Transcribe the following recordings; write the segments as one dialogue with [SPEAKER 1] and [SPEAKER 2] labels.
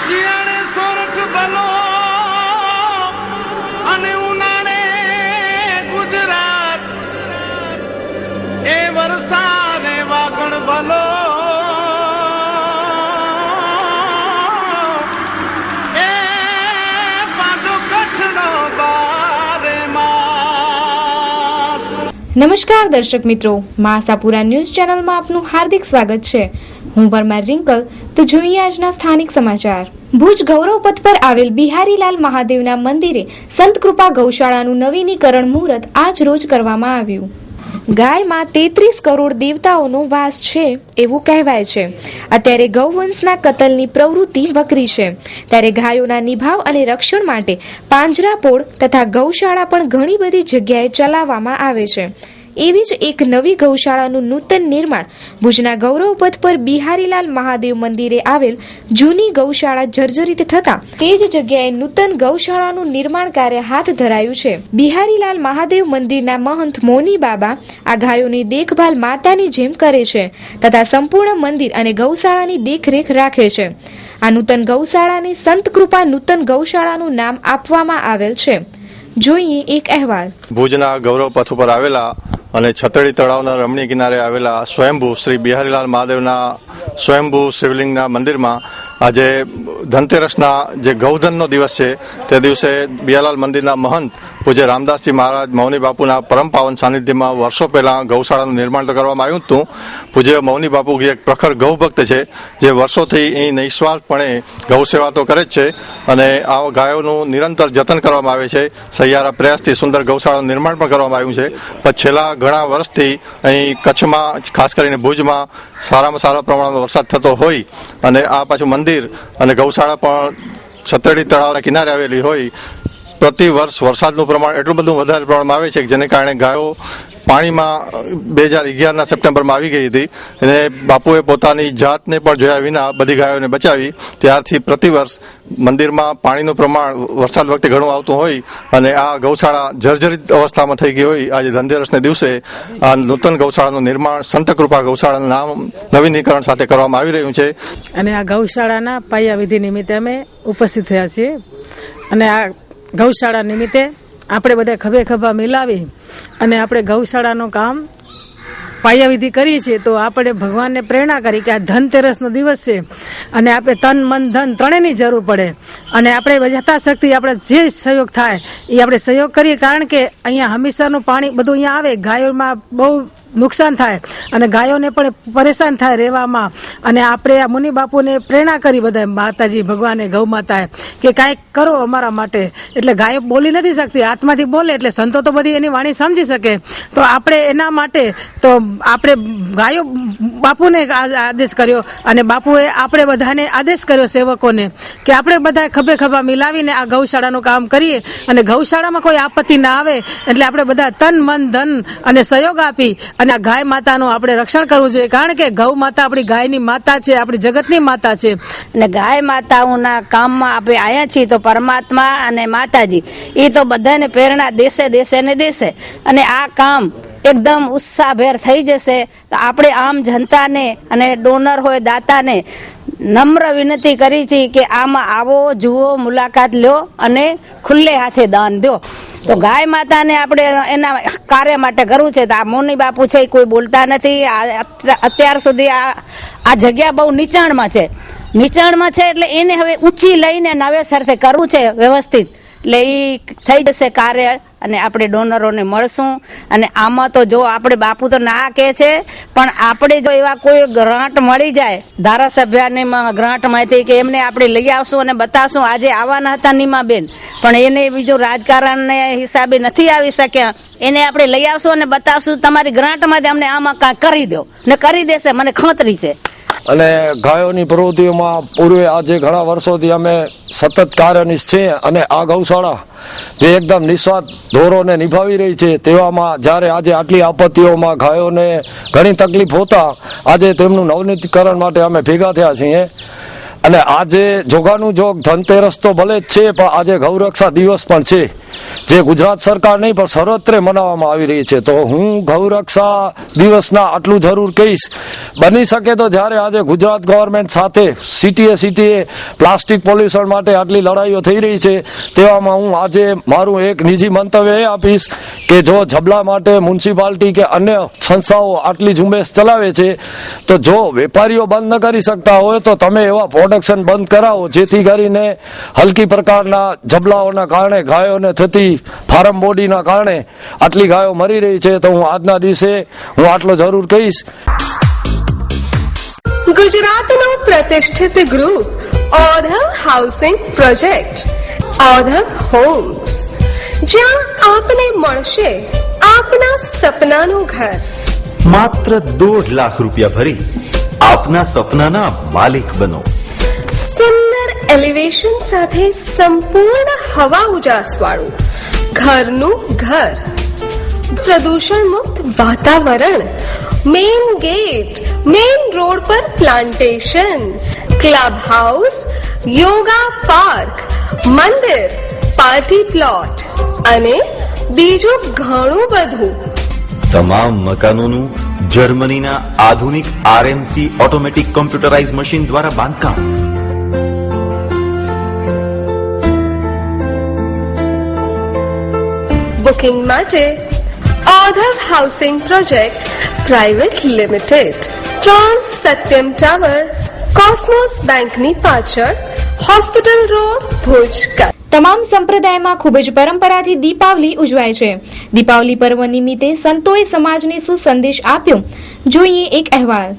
[SPEAKER 1] શિયાળે સોરઠ ભલો અને ઉનાળે ગુજરાત એ વરસાદ વાગણ ભલો એ પાછો કચ્છનો બારે માસ।
[SPEAKER 2] નમસ્કાર દર્શક મિત્રો, માસાપુરા ન્યૂઝ ચેનલમાં આપનું હાર્દિક સ્વાગત છે। હું પરમાર રિંકલ। તો જોઈએ આજના સ્થાનિક સમાચાર। ભુજ ગૌરવ પથ પર આવેલ બિહારીલાલ મહાદેવના મંદિરે સંત કૃપા ગૌશાળાનું નવીનીકરણ મુહૂર્ત આજ રોજ કરવામાં આવ્યું। ગાયમાં 33 કરોડ દેવતાઓનો વાસ છે એવું કહેવાય છે। અત્યારે ગૌવંશના કતલની પ્રવૃત્તિ વકરી છે, ત્યારે ગાયોના નિભાવ અને રક્ષણ માટે પાંજરાપોળ તથા ગૌશાળા પણ ઘણી બધી જગ્યાએ ચલાવવામાં આવે છે। એવી જ એક નવી ગૌશાળાનું નૂતન નિર્માણ ભુજના ગૌરવ પથ પર બિહારીલાલ મહાદેવ મંદિરે આવેલ જૂની ગૌશાળા જર્જરિત થતા તે જ જગ્યાએ નૂતન ગૌશાળાનું નિર્માણ કાર્ય હાથ ધરાયું છે। બિહારીલાલ મહાદેવ મંદિરના મહંત મૌની બાબા આ ગાયોની દેખભાલ માતાની જેમ કરે છે તથા સંપૂર્ણ મંદિર અને ગૌશાળાની દેખરેખ રાખે છે। આ નૂતન ગૌશાળાને સંત કૃપા નૂતન ગૌશાળાનું નામ આપવામાં આવેલ છે। જોઈએ એક અહેવાલ।
[SPEAKER 3] ભુજના ગૌરવ પથ ઉપર આવેલા અને છતડી તળાવના રમણીય કિનારે આવેલા સ્વયંભૂ શ્રી બિહારીલાલ મહાદેવના સ્વયંભૂ શિવલિંગના મંદિરમાં આજે ધનતેરસના જે ગૌધનનો દિવસ છે તે દિવસે બિહારીલાલ મંદિરના મહંત પૂજ્ય રામદાસજી મહારાજ મૌની બાપુના પરમ પાવન સાનિધ્યમાં વર્ષો પહેલાં ગૌશાળાનું નિર્માણ કરવામાં આવ્યું હતું। પૂજ્ય મૌની બાપુ એક પ્રખર ગૌ ભક્ત છે, જે વર્ષોથી અહીં નિસ્વાર્થપણે ગૌ સેવા તો કરે જ છે અને આ ગાયોનું નિરંતર જતન કરવામાં આવે છે। સહિયારા પ્રયાસથી સુંદર ગૌશાળાનું નિર્માણ પણ કરવામાં આવ્યું છે। પણ છેલ્લા ઘણા વર્ષથી અહીં કચ્છમાં ખાસ કરીને ભુજમાં સારામાં સારા પ્રમાણમાં વરસાદ થતો હોય અને આ પાછું મંદિર અને ગૌશાળા પણ છતડી તળાવના કિનારે આવેલી હોય, પ્રતિ વર્ષ વરસાદનું પ્રમાણ એટલું બધું વધારે પ્રમાણમાં આવે છે કે જેને કારણે ગાયો પાણીમાં 2011ના સપ્ટેમ્બરમાં આવી ગઈ હતી અને બાપુએ પોતાની જાતને પણ જોયા વિના બધી ગાયોને બચાવી। ત્યારથી પ્રતિવર્ષ મંદિરમાં પાણીનું પ્રમાણ વરસાદ વખતે ઘણું આવતું હોય અને આ ગૌશાળા જર્જરિત અવસ્થામાં થઈ ગઈ હોય, આજે ધનતેરસને દિવસે આ નૂતન ગૌશાળાનું નિર્માણ સંત કૃપા ગૌશાળાનું નામ નવીનીકરણ સાથે કરવામાં આવી રહ્યું છે
[SPEAKER 4] અને આ ગૌશાળાના પાયા વિધિ નિમિત્તે અમે ઉપસ્થિત થયા છીએ અને આ ગૌશાળા નિમિત્તે આપણે બધા ખભે ખભા મિલાવી અને આપણે ગૌશાળાનું કામ પાયાવિધિ કરીએ છીએ। તો આપણે ભગવાનને પ્રેરણા કરી કે આ ધનતેરસનો દિવસ છે અને આપણે તન મન ધન ત્રણેયની જરૂર પડે અને આપણે યથાશક્તિ આપણે જે સહયોગ થાય એ આપણે સહયોગ કરીએ, કારણ કે અહીંયા હંમેશાનું પાણી બધું અહીંયા આવે, ગાયોમાં બહુ નુકસાન થાય અને ગાયોને પણ પરેશાન થાય રહેવામાં। અને આપણે આ મુનિ બાપુને પ્રેરણા કરી બધા માતાજી ભગવાને ગૌ માતાએ કે કાંઈક કરો અમારા માટે, એટલે ગાયો બોલી નથી શકતી, આત્માથી બોલે એટલે સંતો તો બધી એની વાણી સમજી શકે। તો આપણે એના માટે તો આપણે ગાયો બાપુને આદેશ કર્યો અને બાપુએ આપણે બધાને આદેશ કર્યો સેવકોને કે આપણે બધા ખભે ખભા મિલાવીને આ ગૌશાળાનું કામ કરીએ અને ગૌશાળામાં કોઈ આપત્તિ ના આવે એટલે આપણે બધા તન મન ધન અને સહયોગ આપી અને આ ગાય માતાનું આપણે રક્ષણ કરવું જોઈએ, કારણ કે ગૌ માતા આપણી ગાયની માતા છે, આપણી જગતની માતા છે।
[SPEAKER 5] અને ગાય માતાઓના કામમાં આપણે આવ્યા છીએ તો પરમાત્મા અને માતાજી એ તો બધાને પ્રેરણા દેશે દેશે ને દેશે અને આ કામ એકદમ ઉત્સાહભેર થઈ જશે। તો આપણે આમ જનતાને અને ડોનર હોય દાતાને નમ્ર વિનંતી કરી છે કે આમાં આવો, જુઓ, મુલાકાત લ્યો અને ખુલ્લે હાથે દાન દો। તો ગાય માતાને આપણે એના કાર્ય માટે કરવું છે। તો આ મૌની બાપુ છે કોઈ બોલતા નથી, અત્યાર સુધી આ જગ્યા બહુ નીચાણમાં છે એટલે એને હવે ઊંચી લઈને નવેસરથી કરવું છે વ્યવસ્થિત, એટલે એ થઈ જશે કાર્ય અને આપણે ડોનરોને મળશું। અને આમાં તો જો આપણે બાપુ તો ના કહે છે પણ આપણે જો એવા કોઈ ગ્રાન્ટ મળી જાય ધારાસભ્યને ગ્રાન્ટમાંથી કે એમને આપણે લઈ આવશું અને બતાવશું। આજે આવવાના હતા નીમાબેન પણ એને બીજું રાજકારણને હિસાબે નથી આવી શક્યા, એને આપણે લઈ આવશું અને બતાવશું તમારી ગ્રાન્ટમાંથી અમને આમાં કાંઈ કરી દો ને કરી દેશે, મને ખાતરી છે।
[SPEAKER 6] અને ગાયોની પ્રવૃત્તિઓમાં પૂર્વે આજે ઘણા વર્ષોથી અમે સતત કાર્યનિષ્ઠ છીએ અને આ ગૌશાળા જે એકદમ નિસ્વાર્થ ધોરણોને નિભાવી રહી છે, તેવામાં જ્યારે આજે આટલી આપત્તિઓમાં ગાયોને ઘણી તકલીફ હોતા આજે તેમનું નવનીકરણ માટે અમે ભેગા થયા છીએ અને આજે જોગાનું જોગ ધનતેરસ તો ભલે જ છે, પણ આજે ગૌરક્ષા દિવસ પણ છે, જે ગુજરાત સરકાર નહીં પણ સર્વત્રે મનાવવામાં આવી રહી છે. તો હું ગૌરક્ષા દિવસના આટલું જરૂર કહીશ, બની શકે તો જ્યારે આજે ગુજરાત ગવર્મેન્ટ સાથે સીટીએ પ્લાસ્ટિક પોલ્યુશન માટે આટલી લડાઈઓ થઈ રહી છે, તેવામાં હું આજે મારું એક નિજી મંતવ્ય એ આપીશ કે જો જબલા માટે મ્યુનિસિપાલિટી કે અન્ય સંસ્થાઓ આટલી ઝુંબેશ ચલાવે છે, તો જો વેપારીઓ બંધ ન કરી શકતા હોય તો તમે એવા પ્રોડક્શન બંધ કરાવો, જેથી કરીને હલકી પ્રકારના જબલાઓના કારણે ગાયોને થતી ફાર્મ બોડીના કારણે આટલી ગાયો મરી રહી છે. તો હું આજના દિવસે હું આટલો જરૂર કહીશ.
[SPEAKER 7] ગુજરાતનો પ્રતિષ્ઠિત ગ્રુપ ઓધવ હાઉસિંગ પ્રોજેક્ટ, ઓધવ હોમ્સ, જ્યાં આપને મળશે આપના સપનાનું ઘર.
[SPEAKER 8] માત્ર 1.5 લાખ રૂપિયા ભરી આપના સપનાના માલિક બનો.
[SPEAKER 7] સુંદર એલિવેશન સાથે સંપૂર્ણ હવા ઉજાસ વાળું ઘરનું ઘર, પ્રદૂષણ મુક્ત વાતાવરણ, મેઇન ગેટ, મેઇન રોડ પર plantation, club house, yoga park, મંદિર, પાર્ટી પ્લોટ અને બીજું ઘણું બધું.
[SPEAKER 8] તમામ મકાનોનું જર્મનીના આધુનિક આરએમસી ઓટોમેટિક કોમ્પ્યુટરાઇઝ મશીન દ્વારા બાંધકામ.
[SPEAKER 7] બુકિંગ માટે Odhav housing project private limited, 3 Satyam tower, Cosmos બેંકની પાછળ, હોસ્પિટલ રોડ, ભુજ.
[SPEAKER 2] તમામ સંપ્રદાયમાં ખૂબ જ પરંપરાથી દીપાવલી ઉજવાય છે. દીપાવલી પર્વ નિમિત્તે સંતોએ સમાજને શું સંદેશ આપ્યો, જોઈએ એક અહેવાલ.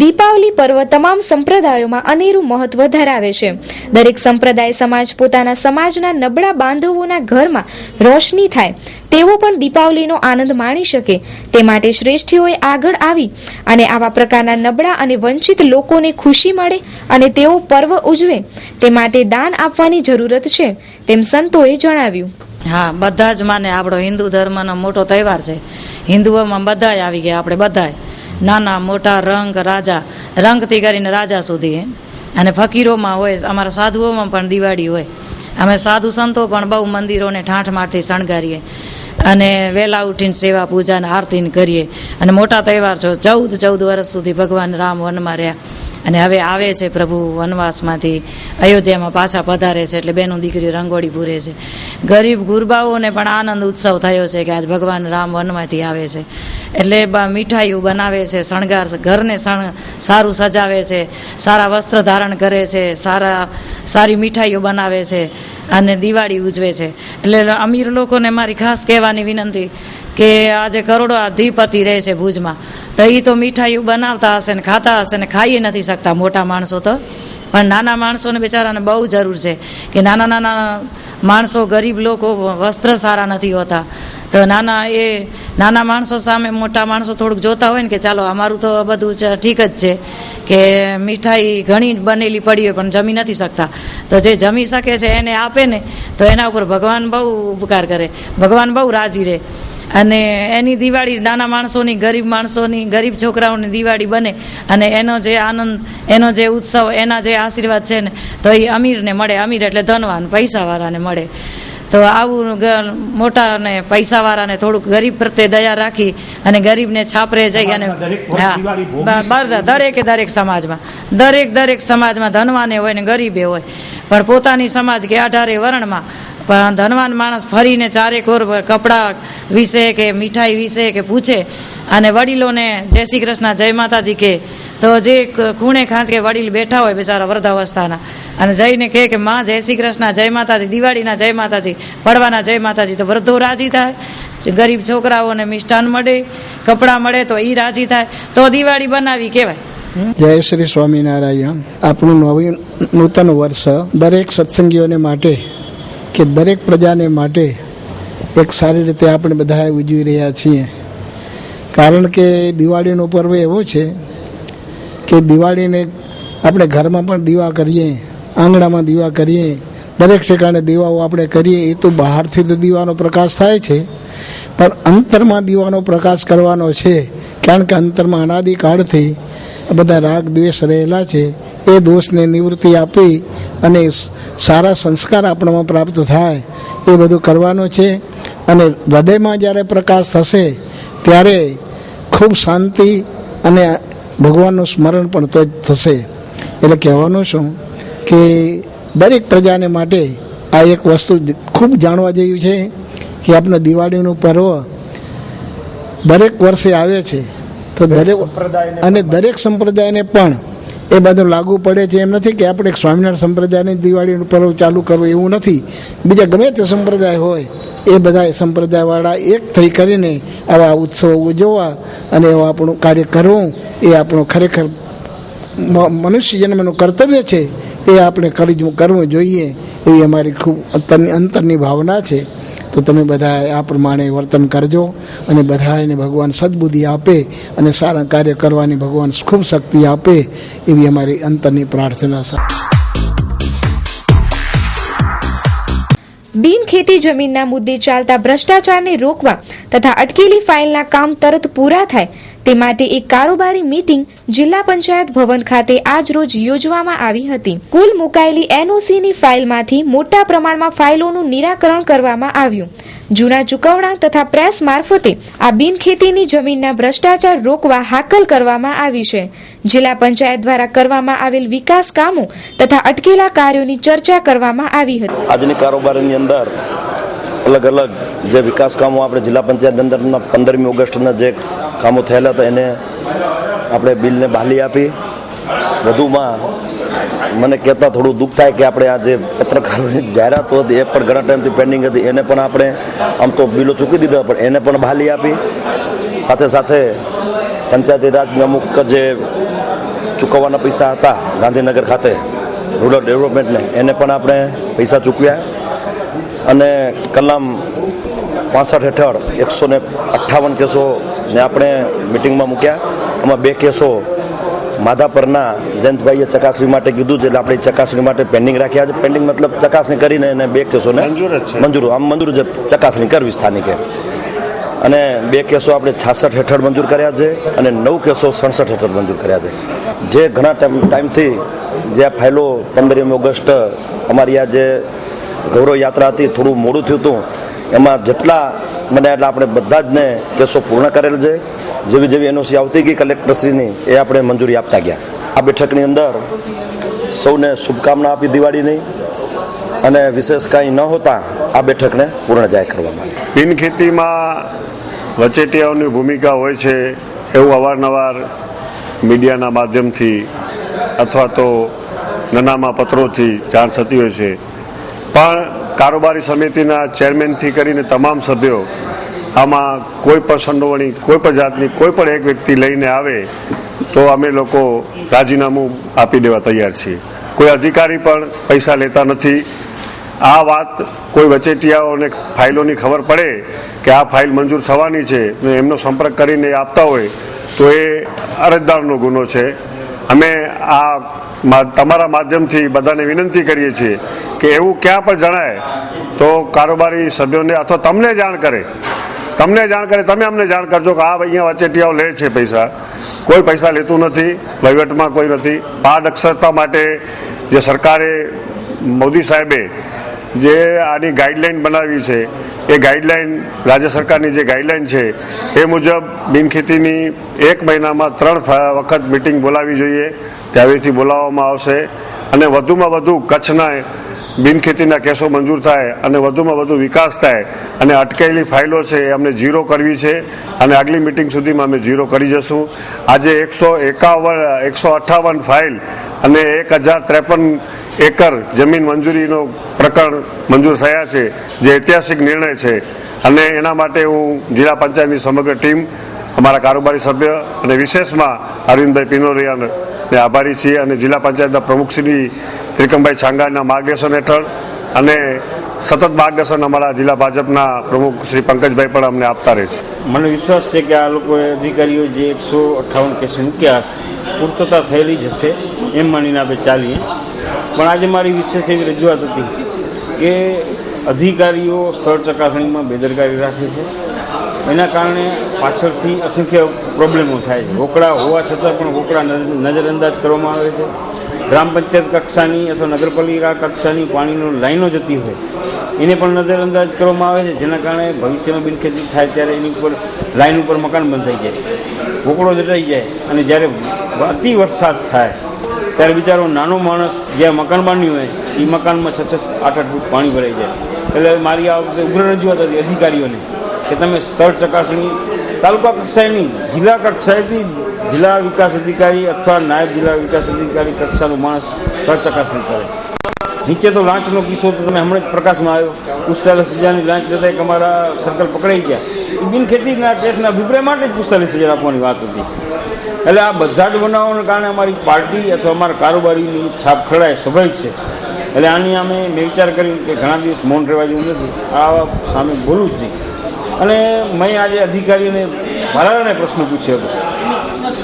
[SPEAKER 2] દીપાવલી પર્વ તમામ સંપ્રદાયોમાં અનેરું મહત્વ ધરાવે છે. દરેક સંપ્રદાય સમાજ પોતાના સમાજના નબળા બાંધવોના ઘરમાં રોશની થાય તેવો પણ દીપાવલીનો આનંદ માણી શકે તે માટે શ્રેષ્ઠીઓએ આગળ આવી અને આવા પ્રકારના નબળા અને વંચિત લોકોને ખુશી મળે અને તેઓ પર્વ ઉજવે તે માટે દાન આપવાની જરૂરત છે તેમ સંતોએ જણાવ્યું.
[SPEAKER 9] હા, બધા જ માને આપણો હિન્દુ ધર્મનો મોટો તહેવાર છે. હિન્દુઓમાં બધાય આવી ગયા, આપણે બધાય નાના મોટા રંગથી કરીને રાજા સુધી, અને ફકીરોમાં હોય, અમારા સાધુઓમાં પણ દિવાળી હોય. અમે સાધુ સંતો પણ બહુ મંદિરોને ઠાઠ મારથી શણગારીએ અને વહેલા ઉઠીને સેવા પૂજા અને આરતી કરીએ. અને મોટા તહેવાર છે, 14 વર્ષ સુધી ભગવાન રામ વનમાં રહ્યા અને હવે આવે છે પ્રભુ વનવાસમાંથી, અયોધ્યામાં પાછા પધારે છે, એટલે બેનું દીકરી રંગોળી પૂરે છે. ગરીબ ગુરબાઓને પણ આનંદ ઉત્સવ થયો છે કે આજ ભગવાન રામ વનમાંથી આવે છે, એટલે મીઠાઈઓ બનાવે છે, શણગાર, ઘરને સારું સજાવે છે, સારા વસ્ત્ર ધારણ કરે છે, સારી મીઠાઈઓ બનાવે છે અને દિવાળી ઉજવે છે. એટલે અમીર લોકોને મારી ખાસ કહેવાની વિનંતી કે આજે કરોડો અધિપતિ રહે છે ભુજમાં, તો એ તો મીઠાઈઓ બનાવતા હશે ને ખાતા હશે ને ખાઈ નથી શકતા મોટા માણસો તો, પણ નાના માણસોને બિચારાને બહુ જરૂર છે કે નાના માણસો, ગરીબ લોકો, વસ્ત્ર સારા નથી હોતા, તો નાના માણસો સામે મોટા માણસો થોડુંક જોતા હોય ને કે ચાલો અમારું તો બધું ઠીક જ છે કે મીઠાઈ ઘણી બનેલી પડી હોય પણ જમી નથી શકતા, તો જે જમી શકે છે એને આપે ને તો એના ઉપર ભગવાન બહુ ઉપકાર કરે, ભગવાન બહુ રાજી રહે. અને એની દિવાળી નાના માણસોની, ગરીબ છોકરાઓની દિવાળી બને અને એનો જે આનંદ, એનો જે ઉત્સવ, એના જે આશીર્વાદ છે ને તો એ અમીરને મળે. અમીર એટલે ધનવાન, પૈસાવાળાને મળે. તો આવું મોટા અને પૈસાવાળાને થોડુંક ગરીબ પ્રત્યે દયા રાખી અને ગરીબને છાપરે જઈ અને દરેક સમાજમાં ધનવાને હોય ને ગરીબે હોય, પણ પોતાની સમાજ કે 18 વર્ણમાં પણ ધનવાન માણસ ફરીને ચારેકોર કપડાં વિશે કે મીઠાઈ વિશે કે પૂછે અને વડીલોને જય શ્રી કૃષ્ણ, જય માતાજી કે, તો જે ખૂણે ખાંચ કે વડીલ બેઠા હોય બિચારા વૃદ્ધાવસ્થાના અને જઈને કે માં જય શ્રી કૃષ્ણ, જય માતાજી, દિવાળીના જય માતાજી, પડવાના જય માતાજી, તો વૃદ્ધો રાજી થાય, ગરીબ છોકરાઓને મિષ્ટાન મળે, કપડાં મળે તો એ રાજી થાય, તો દિવાળી બનાવી કહેવાય.
[SPEAKER 10] જય શ્રી સ્વામિનારાયણ. આપણું નૂતન વર્ષ દરેક સત્સંગીઓને માટે કે દરેક પ્રજાને માટે એક સારી રીતે આપણે બધા ઉજવી રહ્યા છીએ. કારણ કે દિવાળીનો પર્વ એવો છે કે દિવાળીને આપણે ઘરમાં પણ દીવા કરીએ, આંગણામાં દીવા કરીએ, દરેક ઠેકાણે દીવાઓ આપણે કરીએ એ તો બહારથી તો દીવાનો પ્રકાશ થાય છે, પણ અંતરમાં દીવાનો પ્રકાશ કરવાનો છે. કારણ કે અંતરમાં અનાદિકાળથી બધા રાગ દ્વેષ રહેલા છે, એ દોષને નિવૃત્તિ આપી અને સારા સંસ્કાર આપણામાં પ્રાપ્ત થાય એ બધું કરવાનું છે. અને હૃદયમાં જ્યારે પ્રકાશ થશે ત્યારે ખૂબ શાંતિ અને ભગવાનનું સ્મરણ પણ તો જ થશે. એટલે કહેવાનું શું કે દરેક પ્રજાને માટે આ એક વસ્તુ ખૂબ જાણવા જેવી છે કે આપણે દિવાળીનું પર્વ દરેક વર્ષે આવે છે, તો દરેક સંપ્રદાયને પણ એ બધું લાગુ પડે છે. એમ નથી કે આપણે સ્વામિનારાયણ સંપ્રદાયની દિવાળીનું પર્વ ચાલુ કરવું એવું નથી. બીજા ગમે તે સંપ્રદાય હોય એ બધા સંપ્રદાયવાળા એક થઈ કરીને આવા ઉત્સવો ઉજવવા અને એવા આપણું કાર્ય કરવું એ આપણું ખરેખર મનુષ્ય જન્મનું કર્તવ્ય છે. એ આપણે કરવું જોઈએ એવી અમારી ખૂબ અંતરની ભાવના છે. તો તમે બધા આ પ્રમાણે વર્તન કરજો અને બધાને ભગવાન સદબુદ્ધિ આપે અને સારા કાર્ય કરવાની ભગવાન ખૂબ શક્તિ આપે એવી અમારી અંતરની પ્રાર્થના છે.
[SPEAKER 2] બિનખેતી જમીનના મુદ્દે ચાલતા ભ્રષ્ટાચારને રોકવા તથા અટકેલી ફાઇલના કામ તરત પૂરા થાય તે માટે એક કારોબારી મીટિંગ જિલ્લા પંચાયત ભવન ખાતે આજ રોજ યોજવામાં આવી હતી. કુલ મુકાયેલી એનઓસીની ફાઇલમાંથી મોટા પ્રમાણમાં ફાઇલોનું નિરાકરણ કરવામાં આવ્યું. જૂના ચૂકવણા તથા પ્રેસ મારફતે આ બિનખેતીની જમીનના ભ્રષ્ટાચાર રોકવા હાકલ કરવામાં આવી છે. જિલ્લા પંચાયત દ્વારા કરવામાં આવેલ વિકાસ કામો તથા અટકેલા કાર્યોની ચર્ચા કરવામાં આવી હતી.
[SPEAKER 6] આજની કારોબારની અંદર અલગ અલગ જે વિકાસ કામો આપણે જિલ્લા પંચાયત અંદરના 15મી ઓગસ્ટના જે કામો થયેલા હતા એને આપણે બિલને બહાલી આપી. વધુમાં મને કહેતા થોડું દુઃખ થાય કે આપણે આ જે પત્રકારોની જાહેરાતો હતી એ પણ ઘણા ટાઈમથી પેન્ડિંગ હતી, એને પણ આપણે આમ તો બિલો ચૂકી દીધા પણ એને પણ બહાલી આપી. સાથે સાથે પંચાયતી રાજની અમુક જે ચૂકવવાના પૈસા હતા ગાંધીનગર ખાતે રૂરલ ડેવલપમેન્ટને એને પણ આપણે પૈસા ચૂકવ્યા. અને કલમ 65 હેઠળ 158 કેસોને આપણે મિટિંગમાં મૂક્યા. એમાં 2 કેસો માધાપરના જયંતભાઈએ ચકાસણી માટે કીધું છે એટલે આપણે ચકાસણી માટે પેન્ડિંગ રાખ્યા છે. પેન્ડિંગ મતલબ ચકાસણી કરીને એને 2 કેસોને મંજૂર છે, ચકાસણી કરવી સ્થાનિકે. અને 2 કેસો આપણે 66 હેઠળ મંજૂર કર્યા છે અને 9 કેસો 67 હેઠળ મંજૂર કર્યા છે. જે ઘણા ટાઈમથી જે આ ફાઇલો 15મી ઓગસ્ટ અમારી આ જે ગૌરવ યાત્રા હતી થોડું મોડું થયું હતું, એમાં જેટલા મને એટલે આપણે બધા જ ને કેસો પૂર્ણ કરેલ છે. જેવી જેવી એનઓસી આવતી ગઈ કલેક્ટરશ્રીની એ આપણે મંજૂરી આપતા ગયા. આ બેઠકની અંદર સૌને શુભકામના આપી દિવાળીની અને વિશેષ કાંઈ ન હોતા આ બેઠકને પૂર્ણ જાહેર કરવામાં આવી.
[SPEAKER 11] બિનખેતીમાં વચેટિયાઓની ભૂમિકા હોય છે એવું અવારનવાર મીડિયાના માધ્યમથી અથવા તો નાનામાં પત્રોથી જાણ થતી હોય છે. પણ કારોબારી સમિતિના ચેરમેનથી કરીને તમામ સભ્યો આમાં કોઈ પણ સંડોવણી કોઈ પણ જાતની કોઈ પણ એક વ્યક્તિ લઈને આવે તો અમે લોકો રાજીનામું આપી દેવા તૈયાર છીએ. કોઈ અધિકારી પણ પૈસા લેતા નથી. આ વાત કોઈ વચેટિયાઓને ફાઇલોની ખબર પડે કે આ ફાઇલ મંજૂર થવાની છે ને એમનો સંપર્ક કરીને આપતા હોય તો એ અરજદારનો ગુનો છે. અમે આ તમારા માધ્યમથી બધાને વિનંતી કરીએ છીએ કે એવું ક્યાં પણ જણાય તો કારોબારી સભ્યોને અથવા તમને જાણ કરે તમે અમને જાણ કરજો કે આ અહીંયા વચેટિયાઓ લે છે પૈસા. કોઈ પૈસા લેતું નથી, વહીવટમાં કોઈ નથી. પારદર્શકતા માટે જે સરકારે મોદી સાહેબે જે આની ગાઈડલાઈન બનાવી છે એ ગાઈડલાઈન રાજ્ય સરકારની જે ગાઈડલાઈન છે એ મુજબ બિનખેતીની 1 મહિનામાં 3 વખત મિટિંગ બોલાવવી જોઈએ. ત્યાંથી બોલાવવામાં આવશે અને વધુમાં વધુ કચ્છના બિનખેતીના કેસો મંજૂર થાય અને વધુમાં વધુ વિકાસ થાય અને અટકેલી ફાઇલો છે એ અમને ઝીરો કરવી છે અને આગલી મિટિંગ સુધીમાં અમે ઝીરો કરી જશું. આજે 158 ફાઇલ અને 1053 એકર જમીન મંજૂરીનો પ્રકરણ મંજૂર થયા છે જે ઐતિહાસિક નિર્ણય છે અને એના માટે હું જિલ્લા પંચાયતની સમગ્ર ટીમ, અમારા કારોબારી સભ્ય અને વિશેષમાં અરવિંદભાઈ પિનોરિયાને આભારી છીએ અને જિલ્લા પંચાયતના પ્રમુખ શ્રી ત્રિકમભાઈ છાંગાના માર્ગદર્શન હેઠળ અને સતત માર્ગદર્શન અમારા જિલ્લા ભાજપના પ્રમુખ શ્રી પંકજભાઈ પણ અમને આપતા રહે છે.
[SPEAKER 12] મને વિશ્વાસ છે કે આ લોકોએ અધિકારીઓ જે 158 કેસ મૂક્યા હશે પૂર્તતા થયેલી જ હશે એમ માનીને આપણે ચાલીએ. પણ આજે મારી વિશેષ એવી રજૂઆત હતી કે અધિકારીઓ સ્થળ ચકાસણીમાં બેદરકારી રાખે છે. એના કારણે પાછળથી અસંખ્ય પ્રોબ્લેમો થાય છે. રોકડા હોવા છતાં પણ રોકડા નજરઅંદાજ કરવામાં આવે છે. ગ્રામ પંચાયત કક્ષાની અથવા નગરપાલિકા કક્ષાની પાણીનો લાઈનો જતી હોય એને પણ નજરઅંદાજ કરવામાં આવે છે, જેના કારણે ભવિષ્યમાં બિનખેતી થાય ત્યારે એની ઉપર લાઈન ઉપર મકાન બંધાઈ જાય, રોકડો જટાઈ જાય, અને જ્યારે અતિ વરસાદ થાય ત્યારે બિચારો નાનો માણસ જ્યાં મકાન બાંધ્યું હોય એ મકાનમાં 6-8 ફૂટ પાણી ભરાઈ જાય. એટલે મારી આ વખતે ઉગ્ર રજૂઆત હતી અધિકારીઓને કે તમે સ્થળ ચકાસણી તાલુકા કક્ષાએની જિલ્લા કક્ષાએથી જિલ્લા વિકાસ અધિકારી અથવા નાયબ જિલ્લા વિકાસ અધિકારી કક્ષાનો માણસ સ્થળ ચકાસણી કરે. નીચે તો લાંચનો કિસ્સો તો તમે હમણાં જ પ્રકાશમાં આવ્યો, 45,000ની લાંચ જતા એક અમારા સર્કલ પકડાઈ ગયા. એ બિનખેતીના કેસના અભિપ્રાય માટે જ 45,000 આપવાની વાત હતી. એટલે આ બધા જ બનાવોને કારણે અમારી પાર્ટી અથવા અમારા કારોબારીની છાપ ખરડાય સ્વાભાવિક છે. એટલે આની અમે મેં વિચાર કર્યો કે ઘણા દિવસ મૌન રહેવા જેવું નથી, આ સામે બોલવું જ નહીં. અને મેં આજે અધિકારીઓને ભાલારાને પ્રશ્ન પૂછ્યો હતો,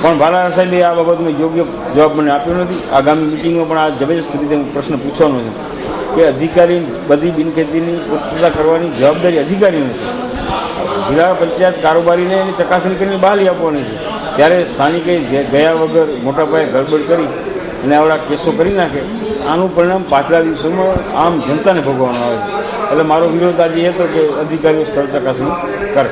[SPEAKER 12] પણ ભાલારા સાહેબે આ બાબતમાં યોગ્ય જવાબ મને આપ્યો નથી. આગામી મિટિંગમાં પણ આ જબરજસ્ત રીતે હું પ્રશ્ન પૂછવાનો છું કે અધિકારી બધી બિનખેતીની પૂર્તતા કરવાની જવાબદારી અધિકારીની છે. જિલ્લા પંચાયત કારોબારીને એની ચકાસણી કરીને બહાલી આપવાની છે. ત્યારે સ્થાનિકે ગયા વગર મોટા પાયે ગડબડ કરી અને આવડા કેસો કરી નાખે, આનું પરિણામ પાછલા દિવસોમાં આમ જનતાને ભોગવવાનું આવે છે. એટલે મારો વિરોધ આજે એ હતો કે અધિકારીઓ સ્થળ ચકાસણી કરે.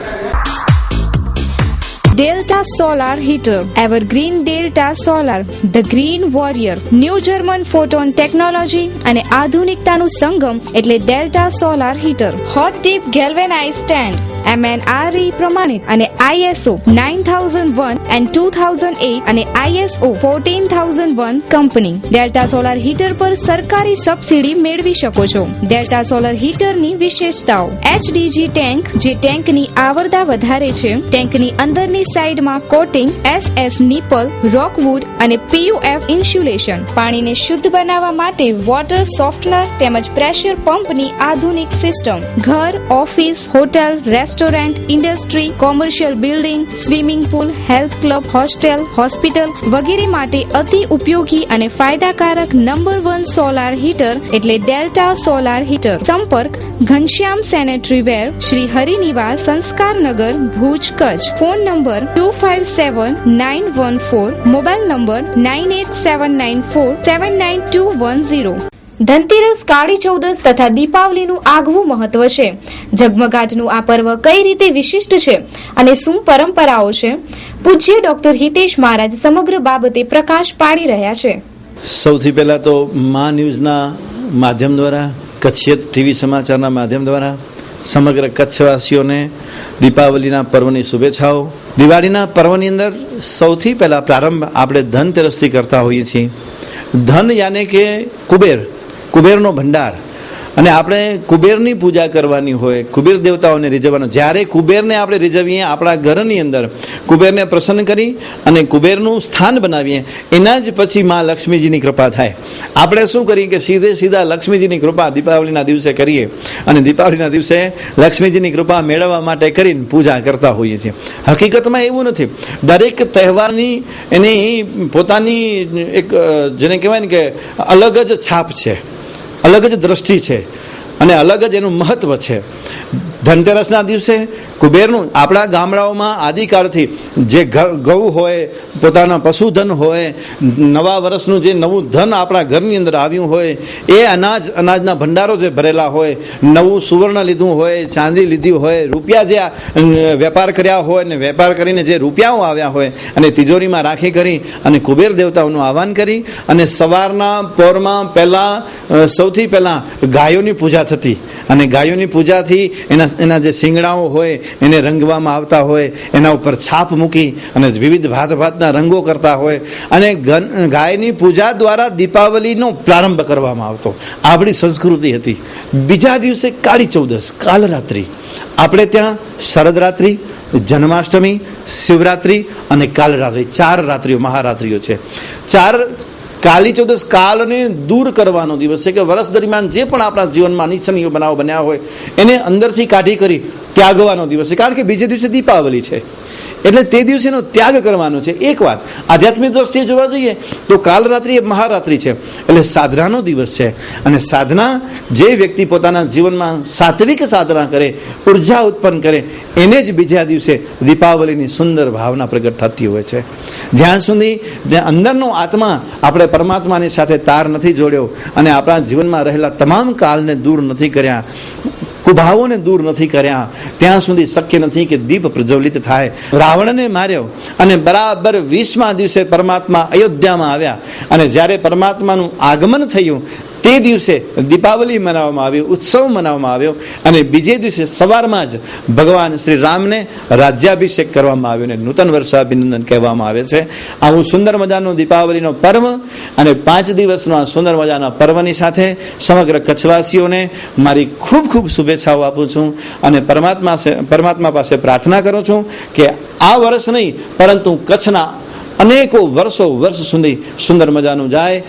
[SPEAKER 2] Delta Solar Heater, Evergreen Delta Solar, The Green Warrior, New German Photon Technology અને આધુનિકતાનું સંગમ એટલે Delta Solar Heater. Hot Dip Galvanized Stand, MNRE પ્રમાણિત અને ISO 9001 and 2008 અને ISO 14001 company. Delta Solar Heater પર સરકારી સબસિડી મેળવી શકો છો. Delta Solar Heater ની વિશેષતાઓ: HDG ટેન્ક, જે ટેન્કની આવરદા વધારે છે. ટેન્કની અંદરની સાઈડમાં કોટિંગ, SS નિપલ, રોકવુડ અને PUF ઇન્સ્યુલેશન. પાણીને શુદ્ધ બનાવવા માટે વોટર સોફ્ટનર તેમજ પ્રેશર પંપની આધુનિક સિસ્ટમ. ઘર, office, hotel, restaurant, industry, commercial building, swimming pool, health club, hostel, hospital વગેરે માટે અતિ ઉપયોગી અને ફાયદાકારક નંબર 1 સોલાર હીટર એટલે ડેલ્ટા સોલાર હીટર. સંપર્ક Ghanshyam sanitary ware, Shri Harinivas, Sanskarnagar, Bhuj, Kutch. Phone number 257914, mobile number 9879479210. Dhanteras, Kali Chaudas તથા દીપાવલીનું આગવું મહત્વ છે. ઝગમગાટનું આ પર્વ કઈ રીતે વિશિષ્ટ છે અને શું પરંપરાઓ છે? પૂજ્ય ડોક્ટર હિતેશ મહારાજ સમગ્ર બાબતે પ્રકાશ પાડી રહ્યા છે.
[SPEAKER 13] સૌથી પહેલા તો મા ન્યૂઝના માધ્યમ દ્વારા, કચ્છિયત ટીવી સમાચારના માધ્યમ દ્વારા સમગ્ર કચ્છવાસીઓને દીપાવલીના પર્વની શુભેચ્છાઓ. દિવાળીના પર્વની અંદર સૌથી પહેલાં પ્રારંભ આપણે ધનતેરસથી કરતા હોઈએ છીએ. ધન યાને કે કુબેરનો ભંડાર, અને આપણે કુબેરની પૂજા કરવાની હોય, કુબેર દેવતાઓને રીઝવવાનો. જ્યારે કુબેરને આપણે રીઝવીએ, આપણા ઘરની અંદર કુબેરને પ્રસન્ન કરી અને કુબેરનું સ્થાન બનાવીએ, એના જ પછી મા લક્ષ્મીજીની કૃપા થાય. આપણે શું કરીએ કે સીધા લક્ષ્મીજીની કૃપા દીપાવલીના દિવસે કરીએ અને દીપાવલીના દિવસે લક્ષ્મીજીની કૃપા મેળવવા માટે કરીને પૂજા કરતા હોઈએ છીએ. હકીકતમાં એવું નથી. દરેક તહેવારની એની પોતાની એક જેને કહેવાય ને કે અલગ જ છાપ છે, અલગ જ દ્રષ્ટિ છે અને અલગ જ એનું મહત્વ છે. ધનતેરસના દિવસે કુબેરનું આપણા ગામડાઓમાં આદિકાળથી જે ગૌ હોય, પોતાના પશુધન હોય, નવા વર્ષનું જે નવું ધન આપણા ઘરની અંદર આવ્યું હોય, એ અનાજના ભંડારો જે ભરેલા હોય, નવું સુવર્ણ લીધું હોય, ચાંદી લીધી હોય, રૂપિયા જે વેપાર કર્યા હોય ને વેપાર કરીને જે રૂપિયાઓ આવ્યા હોય અને તિજોરીમાં રાખી કરી અને કુબેર દેવતાઓનું આહવાન કરી અને સવારના પોરમાં પહેલાં સૌથી પહેલાં ગાયોની પૂજા થતી અને ગાયોની પૂજાથી એના જે શિંગડાઓ હોય એને રંગવામાં આવતા હોય, એના ઉપર છાપ મૂકી અને વિવિધ ભાતના રંગો કરતા હોય અને ગાયની પૂજા દ્વારા દીપાવલીનો પ્રારંભ કરવામાં આવતો. આપણી સંસ્કૃતિ હતી. બીજા દિવસે કાળી ચૌદસ, કાલરાત્રિ. આપણે ત્યાં શરદરાત્રિ, જન્માષ્ટમી, શિવરાત્રિ અને કાલરાત્રિ, 4 રાત્રિઓ મહારાત્રિઓ છે. કાળી ચૌદસ કાળને દૂર કરવાનો દિવસ છે કે વર્ષ દરમિયાન જે પણ આપણા જીવનમાં અનિચ્છનીય બનાવ બન્યા હોય એને અંદરથી કાઢી કરી ત્યાગવાનો દિવસ છે. કારણ કે બીજે દિવસે દીપાવલી છે. એટલે તે દિવસેનો ત્યાગ કરવાનો છે. એક વાત આધ્યાત્મિક દ્રષ્ટિએ જોવા જઈએ તો કાલ રાત્રિ એ મહારાત્રિ છે, એટલે સાધનાનો દિવસ છે. અને સાધના જે વ્યક્તિ પોતાના જીવનમાં સાત્વિક સાધના કરે, ઉર્જા ઉત્પન્ન કરે, એને જ બીજા દિવસે દીપાવલીની સુંદર ભાવના પ્રગટ થતી હોય છે. જ્યાં સુધી અંદરનો આત્મા આપણે પરમાત્માની સાથે તાર નથી જોડ્યો અને આપણા જીવનમાં રહેલા તમામ કાળને દૂર નથી કર્યા, કુભાવોને દૂર નથી કર્યા, ત્યાં સુધી શક્ય નથી કે દીપ પ્રજ્વલિત થાય. રાવણને માર્યો અને બરાબર 20મા દિવસે પરમાત્મા અયોધ્યામાં આવ્યા અને જ્યારે પરમાત્માનું આગમન થયું તે દિવસે દીપાવલી મનાવવામાં આવ્યો, ઉત્સવ મનાવવામાં આવ્યો અને બીજે દિવસે સવારમાં જ ભગવાન શ્રી રામને રાજ્યાભિષેક કરવામાં આવ્યો અને નૂતન વર્ષાભિનંદન કહેવામાં આવે છે. આવું સુંદર મજાનો દીપાવલીનો પર્વ અને 5 દિવસનો આ સુંદર મજાના પર્વની સાથે સમગ્ર કચ્છવાસીઓને મારી ખૂબ ખૂબ શુભેચ્છાઓ આપું છું અને પરમાત્મા પાસે પ્રાર્થના કરું છું કે આ વર્ષ નહીં પરંતુ કચ્છના અનેકો વર્ષ સુધી સુંદર મજાનું જાય.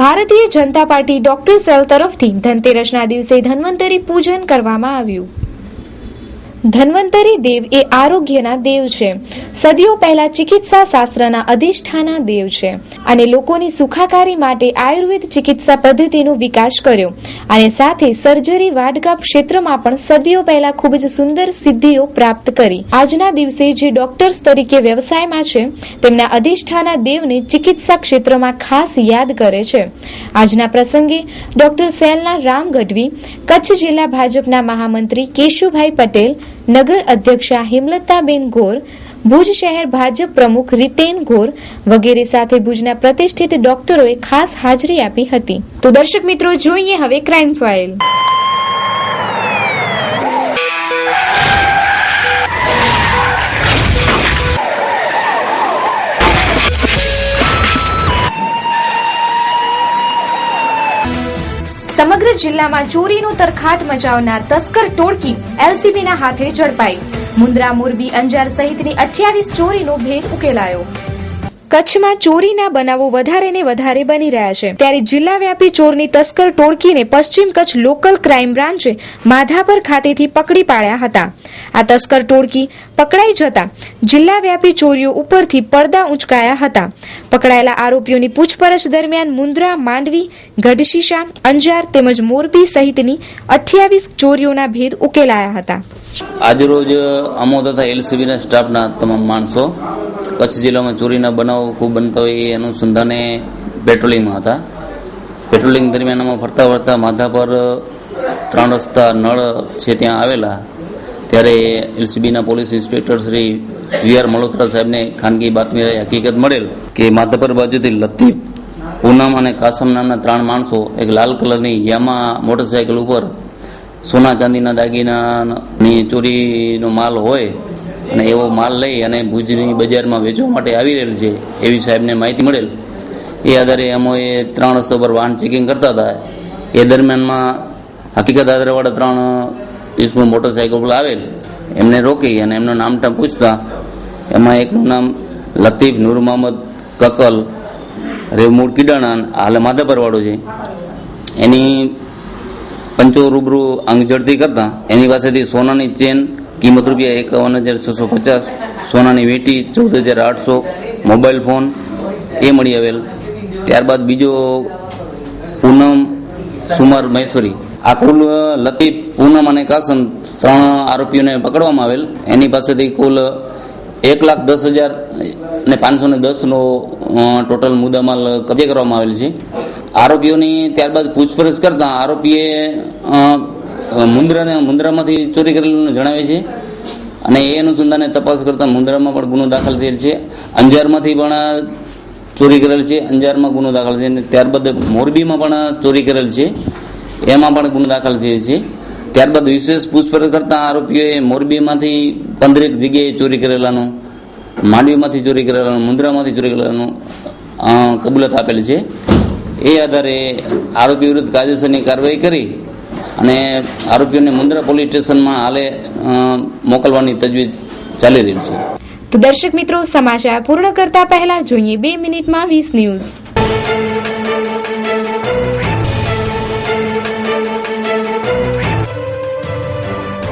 [SPEAKER 2] Bharatiya Janata party doctor cell તરફથી ધનતેરસના દિવસે ધન્વંતરી પૂજન કરવામાં આવ્યું. ધન્વંતરી દેવ એ આરોગ્યના દેવ છે. સદીઓ પહેલા ચિકિત્સા શાસ્ત્રના અધિષ્ઠાના દેવ છે અને લોકોની સુખાકારી માટે આયુર્વેદ ચિકિત્સા પદ્ધતિનો વિકાસ કર્યો અને સાથે સર્જરી વાડકાપ ક્ષેત્રમાં પણ સદીઓ પહેલા ખૂબ જ સુંદર સિદ્ધિઓ પ્રાપ્ત કરી. આજના દિવસે જે ડોક્ટર્સ તરીકે વ્યવસાયમાં છે તેમના અધિષ્ઠાના દેવને ચિકિત્સા ક્ષેત્રમાં ખાસ યાદ કરે છે. આજના પ્રસંગે ડોક્ટર સેલના રામ ગઢવી, કચ્છ જિલ્લા ભાજપના મહામંત્રી કેશુભાઈ પટેલ, નગર અધ્યક્ષા હિમલતાબેન ગોર, ભુજ શહેર ભાજપ પ્રમુખ રીતેન ગોર વગેરે સાથે ભુજના પ્રતિષ્ઠિત ડોક્ટરોએ ખાસ હાજરી આપી હતી. તો દર્શક મિત્રો, જોઈએ હવે ક્રાઇમ ફાઇલ. સમગ્ર જિલ્લામાં ચોરીનો તરખાટ મચાવનાર તસ્કર ટોળકી એલસીબીના હાથે ઝડપાઈ. મુન્દ્રા, મોરબી, અંજાર સહિતની 28 ચોરીનો ભેદ ઉકેલાયો. કચ્છમાં ચોરીના બનાવો વધારે ને વધારે બની રહ્યા છે, ત્યારે જિલ્લા વ્યાપી ચોરની તસ્કર ટોળકીને પશ્ચિમ કચ્છ લોકલ ક્રાઇમ બ્રાન્ચે માધાપર ખાતેથી પકડી પાડ્યા હતા. આ તસ્કર ટોળકી પકડાઈ જતા જિલ્લા વ્યાપી ચોરીઓ ઉપરથી પડદા ઉંચકાયા હતા. પકડાયેલા આરોપીઓની પૂછપરછ દરમિયાન મુન્દ્રા, માંડવી, ગઢશીશા, અંજાર તેમજ મોરબી સહિતની 28 ચોરીઓના ભેદ ઉકેલાયા હતા.
[SPEAKER 14] આજરોજ અમો તથા એલસીબીના સ્ટાફના તમામ માણસો કચ્છ જિલ્લામાં ચોરીના બનાવો ખૂબ બનતા હોય એ અનુસંધાને પેટ્રોલિંગમાં હતા. પેટ્રોલિંગ દરમિયાન અમે ફરતા ફરતા માધાપર 3 રસ્તા નળ છે ત્યાં આવેલા, ત્યારે એલસીબીના police inspector Shri V R. Malhotra સાહેબને ખાનગી બાતમી હકીકત મળેલ કે માધાપર બાજુથી લતીફ, પૂનમ અને કાસમ નામના 3 માણસો એક લાલ કલરની યામા મોટરસાયકલ ઉપર સોના ચાંદીના દાગીનાની ચોરીનો માલ હોય અને એવો માલ લઈ અને ભુજની બજારમાં વેચવા માટે આવી રહેલ છે એવી સાહેબને માહિતી મળેલ. એ આધારે અમોએ 3 રસ્તા પર વાહન ચેકિંગ કરતા હતા. એ દરમિયાનમાં હકીકત આધારવાળા 3 ઇસમો મોટરસાયકલ પર આવેલ એમને રોકી અને એમનું નામ પૂછતા એમાં એકનું નામ લતીફ નૂર મોહમ્મદ કકલ, મૂળ કિડાણા, હાલ માધાપરવાળો છે. એની પંચો રૂબરૂ અંગ જડતી કરતા એની પાસેથી સોનાની ચેન કિંમત ₹51,650, સોનાની વીંટી 14,800, મોબાઈલ ફોન એ મળી આવેલ. ત્યારબાદ બીજો પૂનમ સુમાર મહેશ્વરી, આ કુલ લતીફ, પૂનમ અને કાસમ 3 આરોપીઓને પકડવામાં આવેલ. એની પાસેથી કુલ 1,10,510 ટોટલ મુદ્દામાલ કબજે કરવામાં આવેલ છે. આરોપીઓની ત્યારબાદ પૂછપરછ કરતા આરોપીએ મુન્દ્રામાંથી ચોરી કરેલું જણાવે છે અને એ અનુસંધાને તપાસ કરતા મુન્દ્રામાં પણ ગુનો દાખલ થયેલ છે. અંજારમાંથી પણ ચોરી કરેલ છે, અંજારમાં ગુનો દાખલ છે. ત્યારબાદ મોરબીમાં પણ ચોરી કરેલ છે, એમાં પણ ગુનો દાખલ થયેલ છે. ત્યારબાદ વિશેષ પૂછપરછ કરતા આરોપીઓએ મોરબીમાંથી 15 જગ્યાએ ચોરી કરેલાનું, માંડવીમાંથી ચોરી કરેલાનું, મુન્દ્રામાંથી ચોરી કરેલાનું કબૂલાત આપેલ છે. એ આધારે આરોપી વિરુદ્ધ કાયદેસરની કાર્યવાહી કરી અને આરોપીઓને મુન્દ્રા પોલીસ સ્ટેશનમાં હાલે મોકલવાની તજવીજ ચાલી રહી છે.
[SPEAKER 2] તો દર્શક મિત્રો, સમાચાર પૂર્ણ કરતા પહેલા જોઈએ 2 મિનિટમાં 20 ન્યૂઝ.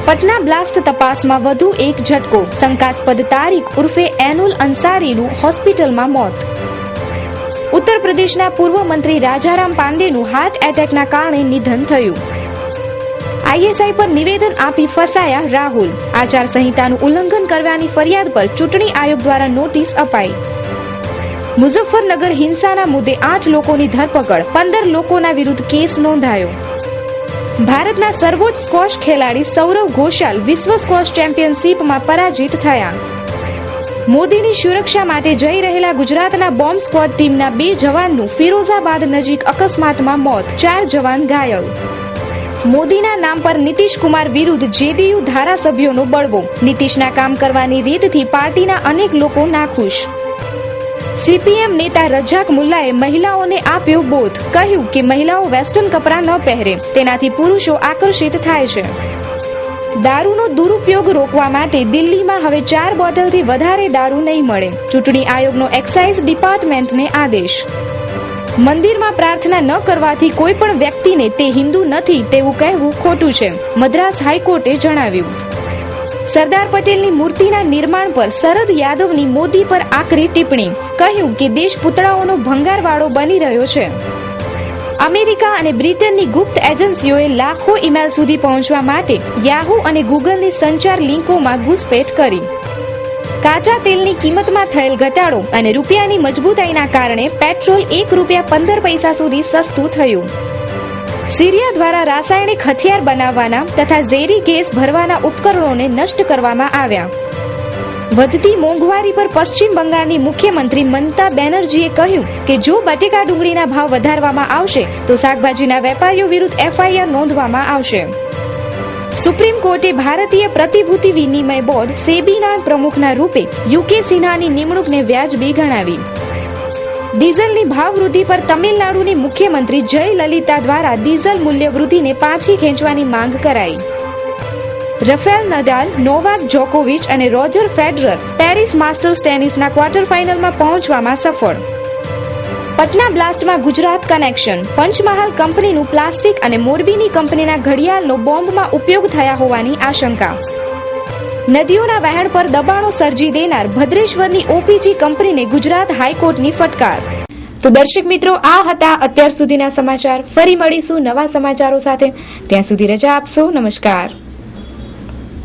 [SPEAKER 2] પટના બ્લાસ્ટ તપાસમાં વધુ એક ઝટકો, શંકાસ્પદ તારીખ ઉર્ફે એનુલ અંસારીનું હોસ્પિટલમાં મોત. ઉત્તર પ્રદેશના પૂર્વ મંત્રી રાજારામ પાંડેનું હાર્ટ એટેકના કારણે નિધન થયું. આઈએસઆઈ પર નિવેદન આપી ફસાયા રાહુલ, આચાર સંહિતાનું ઉલ્લંઘન કરવાની ફરિયાદ પર ચૂંટણી આયોગ દ્વારા નોટિસ અપાઈ. મુઝફ્ફરનગર હિંસાના મુદ્દે 8 લોકોની ધરપકડ, 15 લોકોના વિરુદ્ધ કેસ નોંધાયો. ભારતના સર્વોચ્ચ સ્ક્વોશ ખેલાડી સૌરવ ઘોષાલ વિશ્વ સ્ક્વોશ ચેમ્પિયનશિપમાં પરાજિત થયા. મોદીની સુરક્ષા માટે જઈ રહેલા ગુજરાતના બોમ્બ સ્ક્વોડ ટીમના 2 જવાનનું ફિરોઝાબાદ નજીક અકસ્માતમાં મોત, 4 જવાન ઘાયલ. મોદીના નામ પર નીતિશ કુમાર વિરુદ્ધ જેડીયુ ધારાસભ્યોનો બળવો, નીતિશના કામ કરવાની રીતથી પાર્ટીના અનેક લોકો નાખુશ. સીપીએમ નેતા રજાક મુલ્લાએ મહિલાઓને આપ્યો બોધ, કહ્યું કે મહિલાઓ વેસ્ટર્ન કપડાં ન પહેરે, તેનાથી પુરુષો આકર્ષિત થાય છે. દારૂનો દુરુપયોગ રોકવા માટે દિલ્હીમાં હવે 4 બોટલથી વધારે દારૂ નહીં મળે, ચૂંટણી આયોગનો એક્સાઇઝ ડિપાર્ટમેન્ટને આદેશ. મંદિરમાં પ્રાર્થના ન કરવાથી કોઈ પણ વ્યક્તિને તે હિન્દુ નથી તેવું કહેવું ખોટું છે, મદ્રાસ હાઈકોર્ટે જણાવ્યું. સરદાર પટેલની મૂર્તિના નિર્માણ પર શરદ યાદવની મોદી પર આકરી ટિપ્પણી, કહ્યું કે દેશ પૂતળાઓનો ભંગારવાળો બની રહ્યો છે. અમેરિકા અને બ્રિટનની ગુપ્ત એજન્સીઓએ લાખો ઈમેલ સુધી પહોંચવા માટે યાહૂ અને ગૂગલની સંચાર લિંકોમાં ઘૂસપેઠ કરી. કાચા તેલની કિંમતમાં થયેલ ઘટાડો અને રૂપિયાની મજબૂતાઈના કારણે પેટ્રોલ ₹1.15 સુધી સસ્તું થયું. સિરિયા દ્વારા રાસાયણિક હથિયાર બનાવવાના તથા ઝેરી ગેસ ભરવાના ઉપકરણોને નષ્ટ કરવામાં આવ્યા. વધતી મોંઘવારી પર પશ્ચિમ બંગાળની મુખ્યમંત્રી મમતા બેનર્જીએ કહ્યું કે જો બટેકા ડુંગળીના ભાવ વધારવામાં આવશે તો શાકભાજીના વેપારીઓ વિરુદ્ધ એફઆઈઆર નોંધવામાં આવશે. સુપ્રીમ કોર્ટે ભારતીય પ્રતિભૂતિ વિનિમય બોર્ડ સેબીના પ્રમુખના રૂપે યુકે સિન્હાની નિમણૂકને વ્યાજબી ગણાવી. ડીઝલની ભાવ વૃદ્ધિ પર તમિલનાડુની મુખ્યમંત્રી જયલલિતા દ્વારા ડીઝલ મૂલ્ય વૃદ્ધિને પાછી ખેંચવાની માંગ કરાઈ. રફેલ નડાલ, નોવાક જોકોવિચ અને રોજર ફેડરર પેરિસ માસ્ટર્સ ટેનિસના ક્વાર્ટર ફાઇનલમાં પહોંચવામાં સફળ. પટના બ્લાસ્ટમાં ગુજરાત કનેક્શન, પંચમહાલ કંપનીનું પ્લાસ્ટિક અને મોરબીની કંપનીના ઘડિયાળનો બોમ્બમાં ઉપયોગ થયા હોવાની આશંકા. નદીઓના વહેણ પર દબાણો સર્જી દેનાર ભદ્રેશ્વરની ઓપીજી કંપનીને ગુજરાત હાઈકોર્ટની ફટકાર. તો દર્શક મિત્રો, આ હતા અત્યાર સુધીના સમાચાર. ફરી મળીશું નવા સમાચારો સાથે. ત્યાં સુધી રજા આપશો. નમસ્કાર.